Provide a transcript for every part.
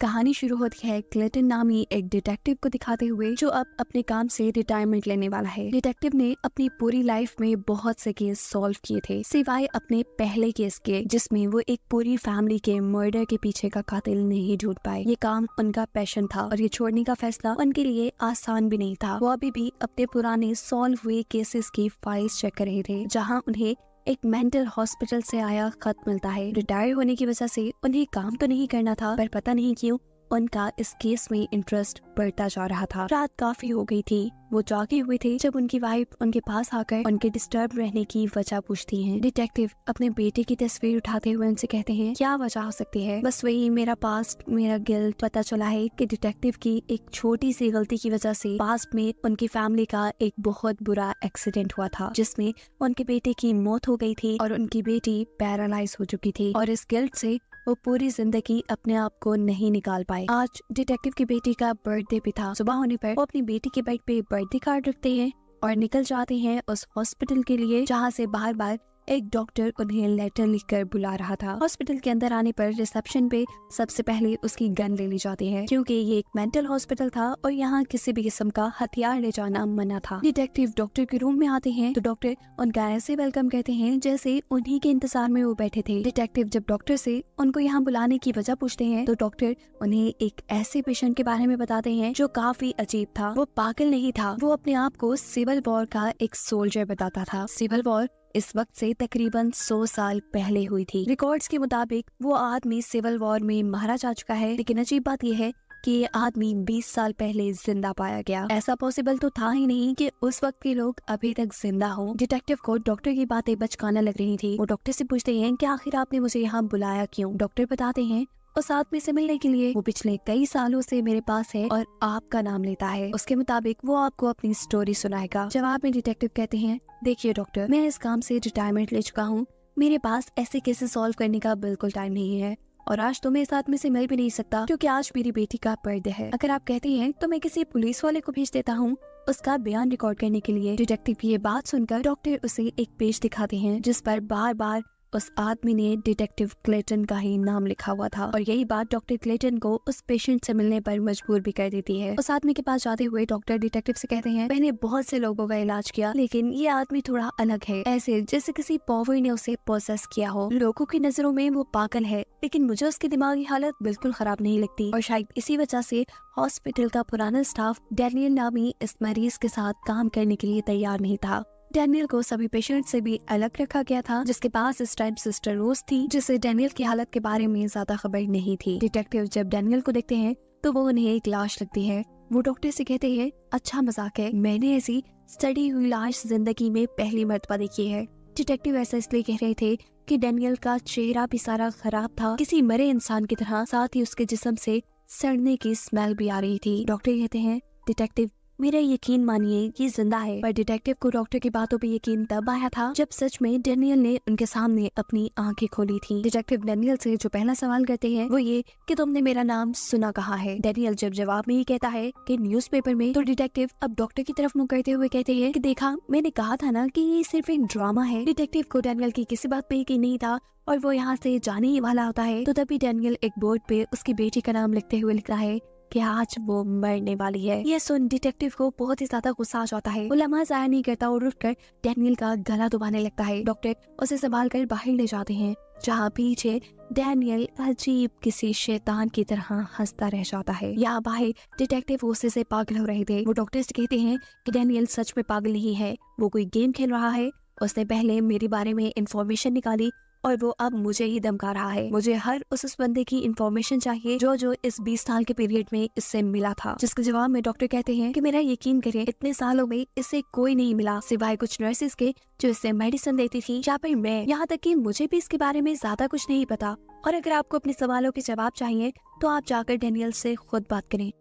कहानी शुरू होती है क्लेटन नामी एक डिटेक्टिव को दिखाते हुए जो अब अपने काम से रिटायरमेंट लेने वाला है। डिटेक्टिव ने अपनी पूरी लाइफ में बहुत से केस सॉल्व किए थे सिवाय अपने पहले केस के, जिसमें वो एक पूरी फैमिली के मर्डर के पीछे का कातिल नहीं ढूंढ पाए। ये काम उनका पैशन था और ये छोड़ने का फैसला उनके लिए आसान भी नहीं था। वो अभी भी अपने पुराने सॉल्व हुए केसेस की फाइल्स चेक कर रहे थे, जहाँ उन्हें एक मेंटल हॉस्पिटल से आया खत मिलता है। रिटायर होने की वजह से उन्हें काम तो नहीं करना था, पर पता नहीं क्यों उनका इस केस में इंटरेस्ट बढ़ता जा रहा था। रात काफी हो गई थी, वो जागे हुए थे जब उनकी वाइफ उनके पास आकर उनके डिस्टर्ब रहने की वजह पूछती हैं। डिटेक्टिव अपने बेटे की तस्वीर उठाते हुए उनसे कहते हैं, क्या वजह हो सकती है? बस वही मेरा पास्ट, मेरा गिल्ट। पता चला है कि डिटेक्टिव की एक छोटी सी गलती की वजह से पास्ट में उनकी फैमिली का एक बहुत बुरा एक्सीडेंट हुआ था, जिसमें उनके बेटे की मौत हो गई थी और उनकी बेटी पैरालाइज हो चुकी थी, और इस गिल्ट से वो पूरी जिंदगी अपने आप को नहीं निकाल पाए। आज डिटेक्टिव की बेटी का बर्थडे भी था। सुबह होने पर वो अपनी बेटी के बेड पे बर्थडे कार्ड रखते हैं और निकल जाते हैं उस हॉस्पिटल के लिए, जहाँ से बार बार एक डॉक्टर उन्हें लेटर लिखकर बुला रहा था। हॉस्पिटल के अंदर आने पर रिसेप्शन पे सबसे पहले उसकी गन ले ली जाती है, क्योंकि ये एक मेंटल हॉस्पिटल था और यहाँ किसी भी किस्म का हथियार ले जाना मना था। डिटेक्टिव डॉक्टर के रूम में आते हैं तो डॉक्टर उनका ऐसे वेलकम कहते हैं जैसे उन्हीं के इंतजार में वो बैठे थे। डिटेक्टिव जब डॉक्टर से उनको यहाँ बुलाने की वजह पूछते हैं तो डॉक्टर उन्हें एक ऐसे पेशेंट के बारे में बताते हैं जो काफी अजीब था। वो पागल नहीं था, वो अपने आप को सिविल वॉर का एक सोल्जर बताता था। सिविल वॉर इस वक्त से तकरीबन 100 साल पहले हुई थी। रिकॉर्ड्स के मुताबिक वो आदमी सिविल वॉर में मारा जा चुका है, लेकिन अजीब बात यह है कि ये आदमी 20 साल पहले जिंदा पाया गया। ऐसा पॉसिबल तो था ही नहीं कि उस वक्त के लोग अभी तक जिंदा हों। डिटेक्टिव को डॉक्टर की बातें बचकाना लग रही थी। वो डॉक्टर से पूछते हैं कि आखिर आपने मुझे यहाँ बुलाया क्यों? डॉक्टर बताते हैं उस आदमी से मिलने के लिए, वो पिछले कई सालों से मेरे पास है और आपका नाम लेता है। उसके मुताबिक वो आपको अपनी स्टोरी सुनाएगा। जवाब में डिटेक्टिव कहते हैं, देखिए डॉक्टर, मैं इस काम से रिटायरमेंट ले चुका हूँ। मेरे पास ऐसे केसेस सॉल्व करने का बिल्कुल टाइम नहीं है और आज तो मैं इस आदमी से मिल भी नहीं सकता, क्योंकि आज मेरी बेटी का बर्थडे है। अगर आप कहते हैं तो मैं किसी पुलिस वाले को भेज देता हूँ उसका बयान रिकॉर्ड करने के लिए। डिटेक्टिव की ये बात सुनकर डॉक्टर उसे एक पेज दिखाते हैं जिस पर बार बार उस आदमी ने डिटेक्टिव क्लेटन का ही नाम लिखा हुआ था, और यही बात डॉक्टर क्लेटन को उस पेशेंट से मिलने पर मजबूर भी कर देती है। उस आदमी के पास जाते हुए डॉक्टर डिटेक्टिव से कहते हैं, मैंने बहुत से लोगों का इलाज किया, लेकिन ये आदमी थोड़ा अलग है, ऐसे जैसे किसी पावर ने उसे पोसेस किया हो। लोगों की नजरों में वो पागल है, लेकिन मुझे उसकी दिमागी हालत बिल्कुल खराब नहीं लगती, और शायद इसी वजह से हॉस्पिटल का पुराना स्टाफ डैनियल नामी इस मरीज के साथ काम करने के लिए तैयार नहीं था। डैनियल को सभी पेशेंट से भी अलग रखा गया था, जिसके पास इस टाइम सिस्टर रोज थी, जिसे डैनियल की हालत के बारे में ज्यादा खबर नहीं थी। डिटेक्टिव जब डैनियल को देखते हैं तो वो उन्हें एक लाश लगती है। वो डॉक्टर से कहते हैं, अच्छा मजाक है, मैंने ऐसी सड़ी हुई लाश जिंदगी में पहली मर्तबा देखी है। डिटेक्टिव ऐसा इसलिए कह रहे थे कि डैनियल का चेहरा भी सारा खराब था, किसी मरे इंसान की तरह, साथ ही उसके जिस्म से सड़ने की स्मेल भी आ रही थी। डॉक्टर कहते हैं, डिटेक्टिव मेरा यकीन मानिए कि जिंदा है। पर डिटेक्टिव को डॉक्टर की बातों पे यकीन तब आया था जब सच में डैनियल ने उनके सामने अपनी आंखें खोली थी। डिटेक्टिव डैनियल से जो पहला सवाल करते हैं वो ये कि तुमने मेरा नाम सुना कहाँ है? डैनियल जब जवाब में ही कहता है कि न्यूज़पेपर में, तो डिटेक्टिव अब डॉक्टर की तरफ मुंह करते हुए कहते हैं कि देखा, मैंने कहा था ना कि ये सिर्फ एक ड्रामा है। डिटेक्टिव को डैनियल की किसी बात पे यकीन नहीं था और वो यहाँ से जाने ही वाला होता है, तो तभी डैनियल एक बोर्ड पे उसकी बेटी का नाम लिखते हुए लिख रहा है कि आज वो मरने वाली है। ये सुन डिटेक्टिव को बहुत ही ज्यादा गुस्सा आ जाता है। वो लम्हा जाया नहीं करता और उठकर डैनियल का गला दबाने लगता है। डॉक्टर उसे संभाल कर बाहर ले जाते हैं, जहाँ पीछे डैनियल अजीब किसी शैतान की तरह हंसता रह जाता है। यहाँ बाहर डिटेक्टिव गुस्से से पागल हो रहे थे। वो डॉक्टर से कहते हैं कि डैनियल सच में पागल नहीं है, वो कोई गेम खेल रहा है। उसने पहले मेरे बारे में इंफॉर्मेशन निकाली और वो अब मुझे ही धमका रहा है। मुझे हर उस बंदे की इंफॉर्मेशन चाहिए जो इस 20 साल के पीरियड में इससे मिला था। जिसके जवाब में डॉक्टर कहते हैं कि मेरा यकीन करें, इतने सालों में इससे कोई नहीं मिला सिवाय कुछ नर्सेस के जो इससे मेडिसिन देती थी, या फिर मैं। यहाँ तक कि मुझे भी इसके बारे में ज्यादा कुछ नहीं पता, और अगर आपको अपने सवालों के जवाब चाहिए तो आप जाकर डैनियल से खुद बात करें।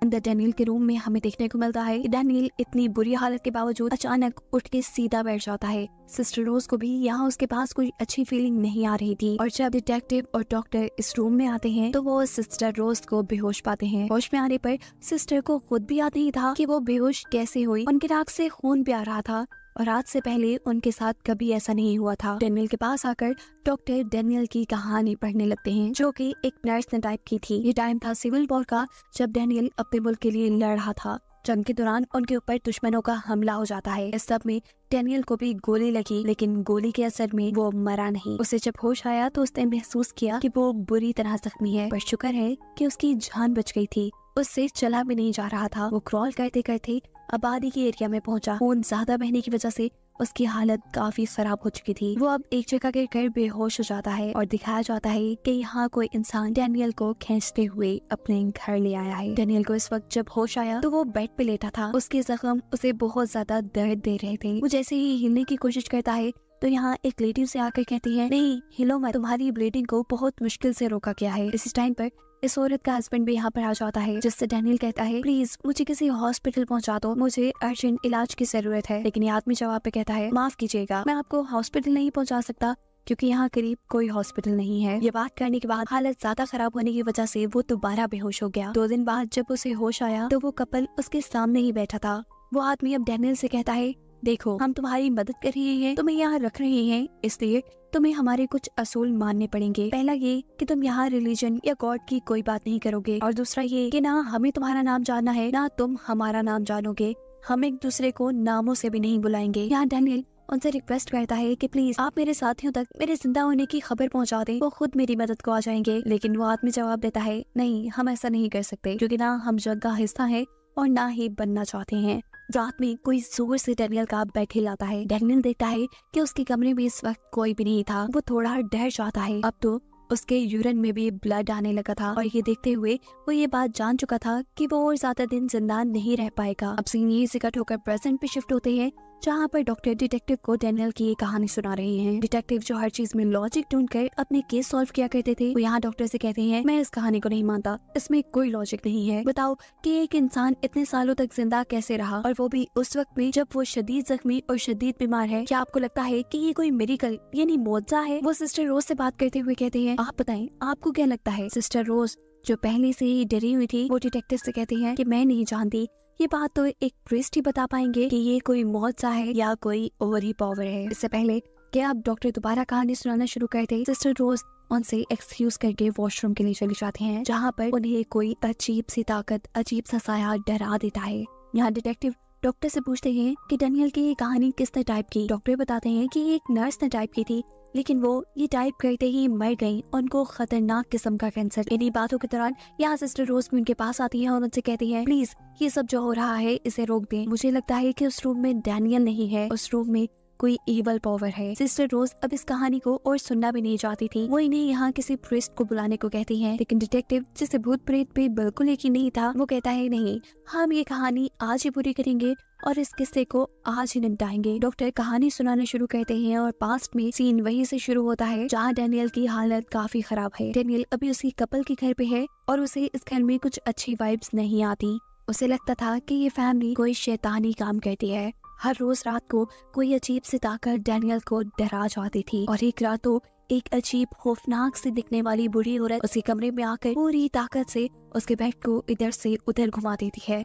अंदर डैनियल के रूम में हमें देखने को मिलता है कि डैनियल इतनी बुरी हालत के बावजूद अचानक उठ के सीधा बैठ जाता है। सिस्टर रोज को भी यहाँ उसके पास कोई अच्छी फीलिंग नहीं आ रही थी। और जब डिटेक्टिव और डॉक्टर इस रूम में आते हैं तो वो सिस्टर रोज को बेहोश पाते हैं। होश में आने पर सिस्टर को खुद भी याद नहीं था कि वो बेहोश कैसे हुई। उनके नाक से खून भी आ रहा था और आज से पहले उनके साथ कभी ऐसा नहीं हुआ था। डैनियल के पास आकर डॉक्टर डैनियल की कहानी पढ़ने लगते हैं, जो कि एक नर्स ने टाइप की थी। ये टाइम था सिविल वॉर का, जब डैनियल अपने मुल्क के लिए लड़ रहा था। जंग के दौरान उनके ऊपर दुश्मनों का हमला हो जाता है। इस सब में डैनियल को भी गोली लगी, लेकिन गोली के असर में वो मरा नहीं। उसे जब होश आया तो उसने महसूस किया कि वो बुरी तरह जख्मी है, पर शुक्र है कि उसकी जान बच गई थी। उससे चला भी नहीं जा रहा था। वो क्रॉल करते करते आबादी के एरिया में पहुंचा। खून ज्यादा बहने की वजह से उसकी हालत काफी खराब हो चुकी थी। वो अब एक जगह गिरकर बेहोश हो जाता है और दिखाया जाता है कि यहाँ कोई इंसान डैनियल को खींचते हुए अपने घर ले आया है। डैनियल को इस वक्त जब होश आया तो वो बेड पे लेटा था। उसके जख्म उसे बहुत ज्यादा दर्द दे रहे थे। वो जैसे ही हिलने की कोशिश करता है तो यहाँ एक लेडी उसे आकर कहती है, नहीं हिलो मत, तुम्हारी ब्लीडिंग को बहुत मुश्किल से रोका गया है। इस टाइम पर इस औरत का हस्बैंड भी यहाँ पर आ जाता है, जिससे डैनियल कहता है, प्लीज मुझे किसी हॉस्पिटल पहुँचा दो, मुझे अर्जेंट इलाज की जरूरत है। लेकिन ये आदमी जवाब पे कहता है, माफ कीजिएगा, मैं आपको हॉस्पिटल नहीं पहुँचा सकता क्योंकि यहाँ करीब कोई हॉस्पिटल नहीं है। ये बात करने के बाद हालत ज्यादा खराब होने की वजह से वो दोबारा बेहोश हो गया। 2 दिन बाद जब उसे होश आया तो वो कपल उसके सामने ही बैठा था। वो आदमी अब डैनियल से कहता है, देखो हम तुम्हारी मदद कर रहे हैं, तुम्हें यहाँ रख रहे हैं, इसलिए तुम्हें हमारे कुछ असूल मानने पड़ेंगे। पहला ये कि तुम यहाँ रिलीजन या गॉड की कोई बात नहीं करोगे, और दूसरा ये कि ना हमें तुम्हारा नाम जानना है ना तुम हमारा नाम जानोगे। हम एक दूसरे को नामों से भी नहीं बुलाएंगे। यहाँ डैनियल उनसे रिक्वेस्ट करता है कि प्लीज आप मेरे साथियों तक मेरे जिंदा होने की खबर पहुँचा दें, वो खुद मेरी मदद को आ जाएंगे। लेकिन वो आदमी जवाब देता है, नहीं हम ऐसा नहीं कर सकते, क्योंकि ना हम जंग का हिस्सा है और ना ही बनना चाहते हैं। रात में कोई जोर से डैनियल का बेड हिलाता है। डैनियल देखता है कि उसके कमरे में इस वक्त कोई भी नहीं था। वो थोड़ा डर जाता है। अब तो उसके यूरिन में भी ब्लड आने लगा था और ये देखते हुए वो ये बात जान चुका था कि वो और ज्यादा दिन जिंदा नहीं रह पाएगा। अब सीन यही से कट होकर प्रेजेंट पे शिफ्ट होते हैं, जहाँ पर डॉक्टर डिटेक्टिव को डैनियल की ये कहानी सुना रहे हैं। डिटेक्टिव जो हर चीज में लॉजिक ढूंढकर अपने केस सॉल्व किया करते थे, वो यहाँ डॉक्टर से कहते हैं, मैं इस कहानी को नहीं मानता, इसमें कोई लॉजिक नहीं है। बताओ कि एक इंसान इतने सालों तक जिंदा कैसे रहा, और वो भी उस वक्त में जब वो शदीद जख्मी और शदीद बीमार है। क्या आपको लगता है कि ये कोई मिरेकल यानी मौजज़ा है? वो सिस्टर रोज से बात करते हुए कहते हैं, आप बताएं आपको क्या लगता है? सिस्टर रोज जो पहले से ही डरी हुई थी, वो डिटेक्टिव से कहती है कि मैं नहीं जानती, ये बात तो एक प्रीस्ट ही बता पाएंगे कि ये कोई मौजज़ा है या कोई ओवरी पावर है। इससे पहले कि आप डॉक्टर दोबारा कहानी सुनाना शुरू करते, सिस्टर रोज उनसे एक्सक्यूज करके वॉशरूम के लिए चले जाते हैं, जहाँ पर उन्हें कोई अजीब सी ताकत, अजीब सा साया डरा देता है। यहाँ डिटेक्टिव डॉक्टर से पूछते हैं कि डैनियल की ये कहानी किसने टाइप की। डॉक्टर बताते हैं कि एक नर्स ने टाइप की थी, लेकिन वो ये टाइप करते ही मर गई, उनको खतरनाक किस्म का कैंसर। इन्हीं बातों के दौरान यहाँ सिस्टर रोज भी उनके पास आती है और उनसे कहती है, प्लीज ये सब जो हो रहा है इसे रोक दें। मुझे लगता है कि उस रूम में डैनियल नहीं है, उस रूम में कोई इवल पावर है। सिस्टर रोज अब इस कहानी को और सुनना भी नहीं चाहती थी। वो इन्हें यहाँ किसी प्रीस्ट को बुलाने को कहती है, लेकिन डिटेक्टिव जिसे भूत प्रेत पे बिल्कुल यकीन नहीं था, वो कहता है, नहीं हम ये कहानी आज ही पूरी करेंगे और इस किस्से को आज ही निपटाएंगे। डॉक्टर कहानी सुनाना शुरू करते हैं और पास्ट में सीन वहीं से शुरू होता है जहाँ डैनियल की हालत काफी खराब है। डैनियल अभी उसकी कपल के घर पे है और उसे इस घर में कुछ अच्छी वाइब्स नहीं आती। उसे लगता था कि ये फैमिली कोई शैतानी काम करती है। हर रोज रात को कोई अजीब सी ताकत डैनियल को डरा जाती थी, और एक रात तो एक अजीब खौफनाक सी दिखने वाली बुरी औरत उसके कमरे में आकर पूरी ताकत से उसके बेड को इधर से उधर घुमा देती है।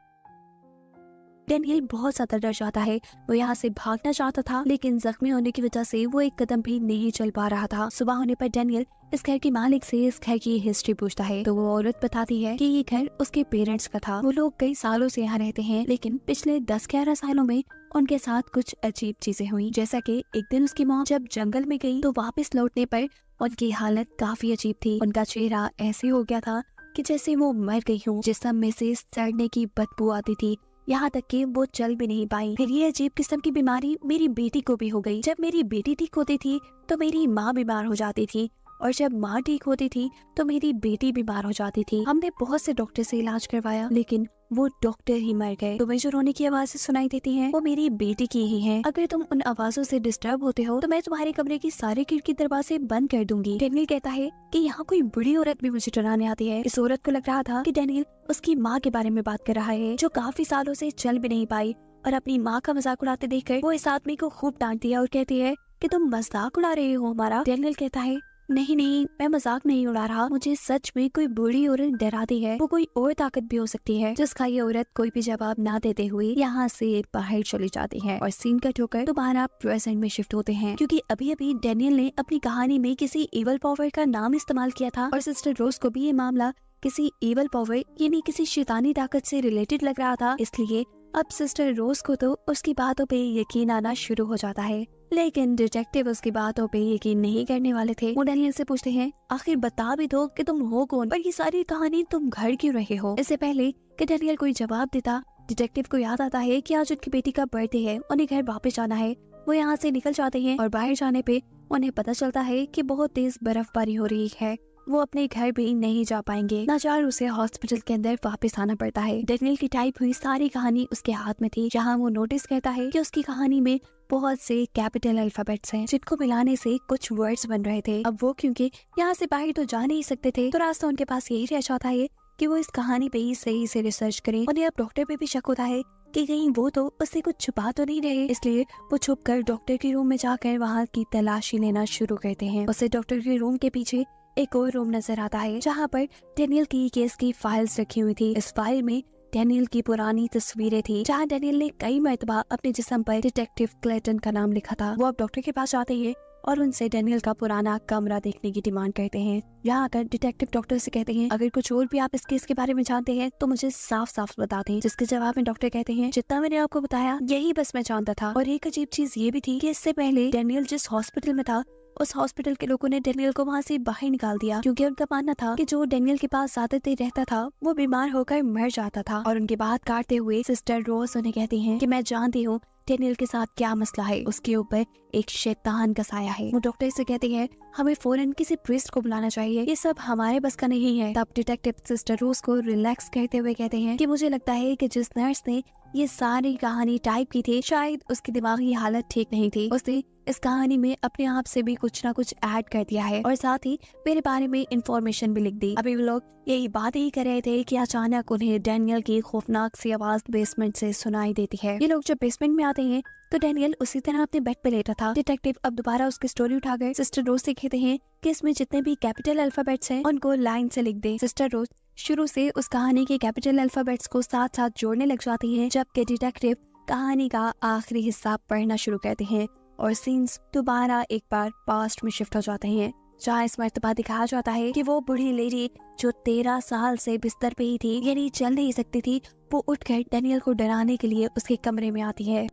डैनियल बहुत ज्यादा डर जाता है। वो यहाँ से भागना चाहता था, लेकिन जख्मी होने की वजह से वो एक कदम भी नहीं चल पा रहा था। सुबह होने पर डैनियल इस घर के मालिक से इस घर की हिस्ट्री पूछता है, तो वो औरत बताती है कि ये घर उसके पेरेंट्स का था। वो लोग कई सालों से यहाँ रहते हैं, लेकिन पिछले 10-11 सालों में उनके साथ कुछ अजीब चीजें हुई। जैसा कि एक दिन उसकी मॉम जब जंगल में गई तो वापस लौटने पर उनकी हालत काफी अजीब थी। उनका चेहरा ऐसे हो गया था कि जैसे वो मर गई हो। जिस्म में से सड़ने की बदबू आती थी, यहाँ तक कि वो चल भी नहीं पाई। फिर ये अजीब किस्म की बीमारी मेरी बेटी को भी हो गई। जब मेरी बेटी ठीक होती थी तो मेरी माँ बीमार हो जाती थी, और जब माँ ठीक होती थी तो मेरी बेटी बीमार हो जाती थी। हमने बहुत से डॉक्टर से इलाज करवाया, लेकिन वो डॉक्टर ही मर गए। तुम्हें जो रोने की आवाज़ें सुनाई देती हैं, वो मेरी बेटी की ही हैं। अगर तुम उन आवाजों से डिस्टर्ब होते हो तो मैं तुम्हारे कमरे की सारे खिड़की दरवाजे बंद कर दूंगी। डैनियल कहता है कि यहाँ कोई बुरी औरत भी मुझे डराने आती है। इस औरत को लग रहा था कि डैनियल उसकी माँ के बारे में बात कर रहा है, जो काफी सालों से चल भी नहीं पाई, और अपनी माँ का मजाक उड़ाते देखकर वो इस आदमी को खूब डांटती है और कहती है, कि तुम मजाक उड़ा रहे हो हमारा। डेनियल कहता है नहीं नहीं, मैं मजाक नहीं उड़ा रहा, मुझे सच में कोई बूढ़ी औरत डराती है, वो कोई और ताकत भी हो सकती है। जिसका ये औरत कोई भी जवाब ना देते हुए यहाँ से बाहर चली जाती है और सीन कट होकर दोबारा प्रेजेंट में शिफ्ट होते हैं, क्योंकि अभी अभी डेनियल ने अपनी कहानी में किसी इवल पावर का नाम इस्तेमाल किया था और सिस्टर रोज को भी ये मामला किसी इवल पावर यानी किसी शैतानी ताकत से रिलेटेड लग रहा था। इसलिए अब सिस्टर रोज को तो उसकी बातों पे यकीन आना शुरू हो जाता है, लेकिन डिटेक्टिव उसकी बातों पे यकीन नहीं करने वाले थे। वो डेनियल से पूछते हैं आखिर बता भी दो कि तुम हो कौन और ये सारी कहानी तुम घर क्यों रहे हो। इससे पहले कि डेनियल कोई जवाब देता, डिटेक्टिव को याद आता है कि आज उनकी बेटी का बर्थडे है, उन्हें घर वापस जाना है। वो यहाँ से निकल जाते हैं और बाहर जाने पे उन्हें पता चलता है कि बहुत तेज बर्फबारी हो रही है, वो अपने घर भी नहीं जा पाएंगे। नाचार उसे हॉस्पिटल के अंदर वापस आना पड़ता है। डेनियल की टाइप हुई सारी कहानी उसके हाथ में थी, जहां वो नोटिस करता है कि उसकी कहानी में बहुत से कैपिटल अल्फाबेट्स हैं, जिनको मिलाने से कुछ वर्ड्स बन रहे थे। अब वो क्योंकि यहाँ से बाहर तो जा नहीं सकते थे, तो रास्ता उनके पास यही रह जाता है कि वो इस कहानी पे ही सही से रिसर्च करें। उन्हें अब डॉक्टर पे भी शक होता है कि कहीं वो तो उससे कुछ छुपा तो नहीं रहे, इसलिए वो छुप कर डॉक्टर के रूम में जाकर वहाँ की तलाशी लेना शुरू करते हैं। उसे डॉक्टर के रूम के पीछे एक और रूम नजर आता है, जहाँ पर डेनियल की केस की फाइल्स रखी हुई थी। इस फाइल में डेनियल की पुरानी तस्वीरें थी, जहाँ डेनियल ने कई मर्तबा अपने जिस्म पर डिटेक्टिव क्लेटन का नाम लिखा था। वो अब डॉक्टर के पास जाते हैं और उनसे डेनियल का पुराना कमरा देखने की डिमांड करते हैं। यहाँ आकर डिटेक्टिव डॉक्टर से कहते हैं अगर कुछ और भी आप इस केस के बारे में जानते हैं तो मुझे साफ साफ बता दें। जिसके जवाब में डॉक्टर कहते हैं जितना मैंने आपको बताया यही बस मैं जानता था। और एक अजीब चीज ये भी थी कि इससे पहले डेनियल जिस हॉस्पिटल में था उस हॉस्पिटल के लोगों ने डेनियल को वहाँ से बाहर निकाल दिया, क्योंकि उनका मानना था कि जो डेनियल के पास ज्यादा देर रहता था वो बीमार होकर मर जाता था। और उनकी बात काटते हुए सिस्टर रोज उन्हें कहती हैं कि मैं जानती हूँ डेनियल के साथ क्या मसला है, उसके ऊपर एक शैतान का साया है। वो डॉक्टर से कहते हैं हमें फौरन किसी प्रीस्ट को बुलाना चाहिए, ये सब हमारे बस का नहीं है। तब डिटेक्टिव सिस्टर रोज को रिलैक्स करते हुए कहते हैं कि मुझे लगता है कि जिस नर्स ने ये सारी कहानी टाइप की थी शायद उसकी दिमागी हालत ठीक नहीं थी, उसने इस कहानी में अपने आप से भी कुछ ना कुछ ऐड कर दिया है और साथ ही मेरे बारे में इंफॉर्मेशन भी लिख दी। अभी वो लोग यही बात ही कर रहे थे कि अचानक उन्हें डेनियल की खौफनाक सी आवाज बेसमेंट से सुनाई देती है। ये लोग जब बेसमेंट में आते हैं तो डेनियल उसी तरह अपने बेड पे लेटा था। डिटेक्टिव अब दोबारा उसकी स्टोरी उठाकर सिस्टर रोज से कहते हैं कि इसमें जितने भी कैपिटल अल्फाबेट्स हैं उनको लाइन से लिख दे। सिस्टर रोज शुरू से उस कहानी के कैपिटल अल्फाबेट्स को साथ साथ जोड़ने लग जाती है, जबकि डिटेक्टिव कहानी का आखिरी हिस्सा पढ़ना शुरू करते हैं और सीन्स दोबारा एक बार पास्ट में शिफ्ट हो जाते हैं, जहाँ इस मर्तबा दिखाया जाता है कि वो बूढ़ी लेडी जो 13 साल से बिस्तर पे ही थी, यानी चल नहीं सकती थी, वो उठकर डेनियल को डराने के लिए उसके कमरे में आती है।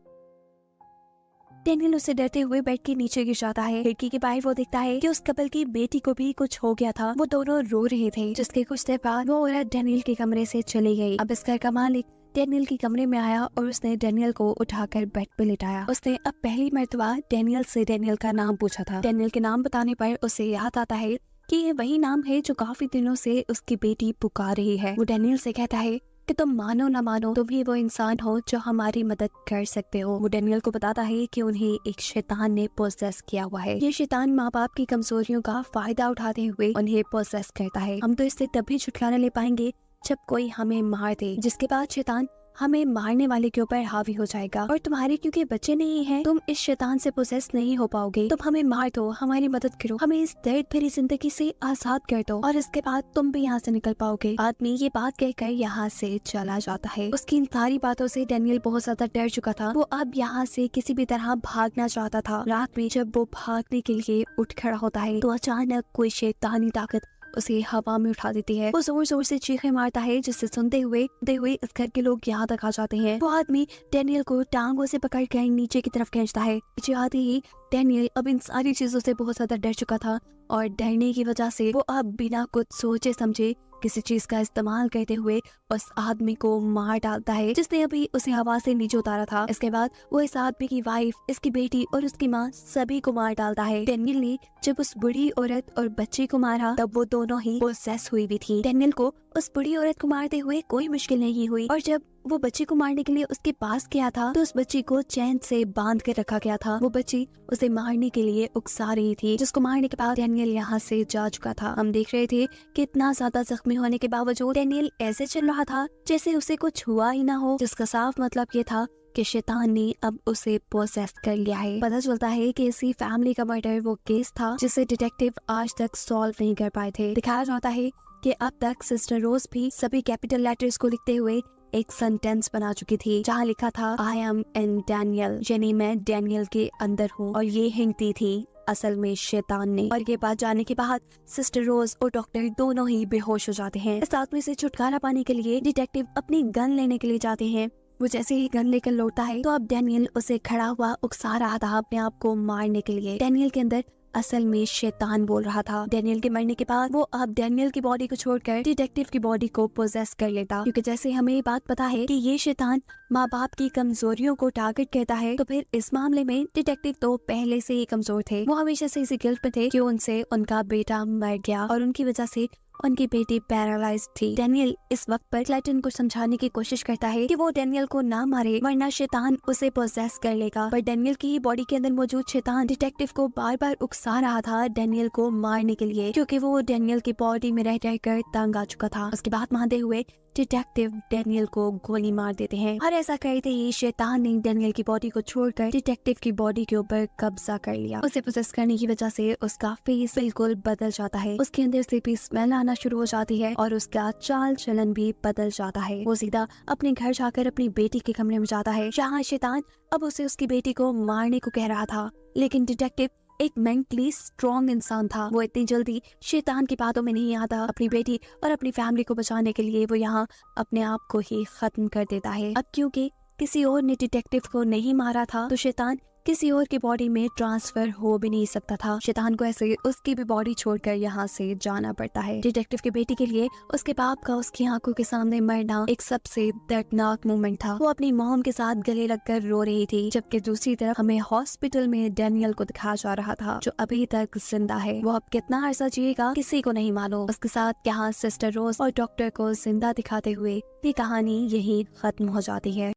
डेनियल उससे डरते हुए बेड के नीचे गिर जाता है। खिड़की के बाहर वो देखता है कि उस कपल की बेटी को भी कुछ हो गया था, वो दोनों रो रहे थे। जिसके कुछ देर बाद वो औरत डेनियल के कमरे से चली गई। अब इस घर का मालिक डेनियल के कमरे में आया और उसने डेनियल को उठाकर बेड पे लिटाया। उसने अब पहली मर्तबा डेनियल से डेनियल का नाम पूछा था। डेनियल के नाम बताने पर उसे याद आता है कि ये वही नाम है जो काफी दिनों से उसकी बेटी पुकार रही है। वो डेनियल से कहता है कि तुम मानो ना मानो तुम ही वो इंसान हो जो हमारी मदद कर सकते हो। वो डेनियल को बताता है कि उन्हें एक शैतान ने पोसेस किया हुआ है। ये शैतान माँ बाप की कमजोरियों का फायदा उठाते हुए उन्हें पोसेस करता है। हम तो इससे तभी छुटकारा ले पाएंगे जब कोई हमें मार दे, जिसके बाद शैतान हमें मारने वाले के ऊपर हावी हो जाएगा। और तुम्हारे क्योंकि बच्चे नहीं हैं, तुम इस शैतान से पोसेस नहीं हो पाओगे। तुम हमें मार दो, हमारी मदद करो, हमें इस दर्द भरी जिंदगी से आजाद कर दो और इसके बाद तुम भी यहाँ से निकल पाओगे। आदमी ये बात कहकर यहाँ से चला जाता है। उसकी इन सारी बातों से डेनियल बहुत ज्यादा डर चुका था। वो अब यहाँ से किसी भी तरह भागना चाहता था। रात में जब वो भागने के लिए उठ खड़ा होता है तो अचानक कोई शैतानी ताकत उसे हवा में उठा देती है। वो जोर जोर से चीखें मारता है, जिससे सुनते हुए इस घर के लोग यहाँ तक आ जाते हैं। वो आदमी डेनियल को टांगों से पकड़ कर नीचे की तरफ खींचता है। पीछे आते ही डेनियल अब इन सारी चीजों से बहुत ज्यादा डर चुका था और डरने की वजह से वो अब बिना कुछ सोचे समझे किसी चीज का इस्तेमाल करते हुए उस आदमी को मार डालता है, जिसने अभी उसे हवा से नीचे उतारा था। इसके बाद वो इस आदमी की वाइफ, इसकी बेटी और उसकी माँ सभी को मार डालता है। डेनियल ने जब उस बूढ़ी औरत और बच्चे को मारा तब वो दोनों ही पोसेस हुई भी थी। डेनियल को उस बुढ़ी औरत को मारते हुए कोई मुश्किल नहीं हुई, और जब वो बच्ची को मारने के लिए उसके पास गया था तो उस बच्ची को चैन से बांध कर रखा गया था। वो बच्ची उसे मारने के लिए उकसा रही थी, जिसको मारने के बाद डैनियल यहाँ से जा चुका था। हम देख रहे थे कि इतना ज्यादा जख्मी होने के बावजूद डैनियल ऐसे चल रहा था जैसे उसे कुछ हुआ ही ना हो, जिसका साफ मतलब ये था कि शैतान ने अब उसे पोसेस कर लिया है। पता चलता है कि इसी फैमिली का मर्डर वो केस था जिसे डिटेक्टिव आज तक सॉल्व नहीं कर पाए थे। दिखाया जाता है कि अब तक सिस्टर रोज भी सभी कैपिटल लेटर्स को लिखते हुए एक सेंटेंस बना चुकी थी जहाँ लिखा था आई एम इन डैनियल, यानी मैं डैनियल के अंदर हूँ, और ये हिंट दी थी असल में शैतान ने। और ये बात जानने के बाद सिस्टर रोज और डॉक्टर दोनों ही बेहोश हो जाते हैं। इस आदमी से छुटकारा पाने के लिए डिटेक्टिव अपनी गन लेने के लिए जाते हैं। वो जैसे ही गन लेकर लौटता है तो अब डैनियल उसे खड़ा हुआ उकसा रहा था अपने आप को मारने के लिए। डैनियल के अंदर असल में शैतान बोल रहा था। डैनियल के मरने के बाद वो अब डैनियल की बॉडी को छोड़कर डिटेक्टिव की बॉडी को पोजेस कर लेता, क्योंकि जैसे हमें ये बात पता है कि ये शैतान माँ बाप की कमजोरियों को टारगेट करता है, तो फिर इस मामले में डिटेक्टिव तो पहले से ही कमजोर थे। वो हमेशा से इसी गिल्ट में थे कि उनसे उनका बेटा मर गया और उनकी वजह से उनकी बेटी पैरालाइज थी। डैनियल इस वक्त पर क्लेटन को समझाने की कोशिश करता है कि वो डैनियल को ना मारे वरना शैतान उसे पोजेस कर लेगा, पर डैनियल की बॉडी के अंदर मौजूद शैतान डिटेक्टिव को बार बार उकसा रहा था डैनियल को मारने के लिए, क्योंकि वो डैनियल की बॉडी में रह कर तंग आ चुका था। उसकी बात मानते हुए डिटेक्टिव डैनियल को गोली मार देते हैं, और ऐसा करते ही शैतान ने डैनियल की बॉडी को छोड़कर डिटेक्टिव की बॉडी के ऊपर कब्जा कर लिया। उसे पोसेस करने की वजह से उसका फेस बिल्कुल बदल जाता है, उसके अंदर से भी स्मेल आना शुरू हो जाती है और उसका चाल चलन भी बदल जाता है। वो सीधा अपने घर जाकर अपनी बेटी के कमरे में जाता है, जहाँ शैतान अब उसे उसकी बेटी को मारने को कह रहा था, लेकिन डिटेक्टिव एक मेंटली स्ट्रॉन्ग इंसान था। वो इतनी जल्दी शैतान की बातों में नहीं आता। अपनी बेटी और अपनी फैमिली को बचाने के लिए वो यहाँ अपने आप को ही खत्म कर देता है। अब क्योंकि किसी और ने डिटेक्टिव को नहीं मारा था तो शैतान किसी और की बॉडी में ट्रांसफर हो भी नहीं सकता था। शैतान को ऐसे उसकी भी बॉडी छोड़कर यहाँ से जाना पड़ता है। डिटेक्टिव की बेटी के लिए उसके बाप का उसकी आंखों के सामने मरना एक सबसे दर्दनाक मोमेंट था। वो अपनी मॉम के साथ गले लगकर रो रही थी, जबकि दूसरी तरफ हमें हॉस्पिटल में डैनियल को दिखाया जा रहा था जो अभी तक जिंदा है। वो अब कितना अरसा जिएगा किसी को नहीं मालूम। उसके साथ यहाँ सिस्टर रोज और डॉक्टर को जिंदा दिखाते हुए ये कहानी यही खत्म हो जाती है।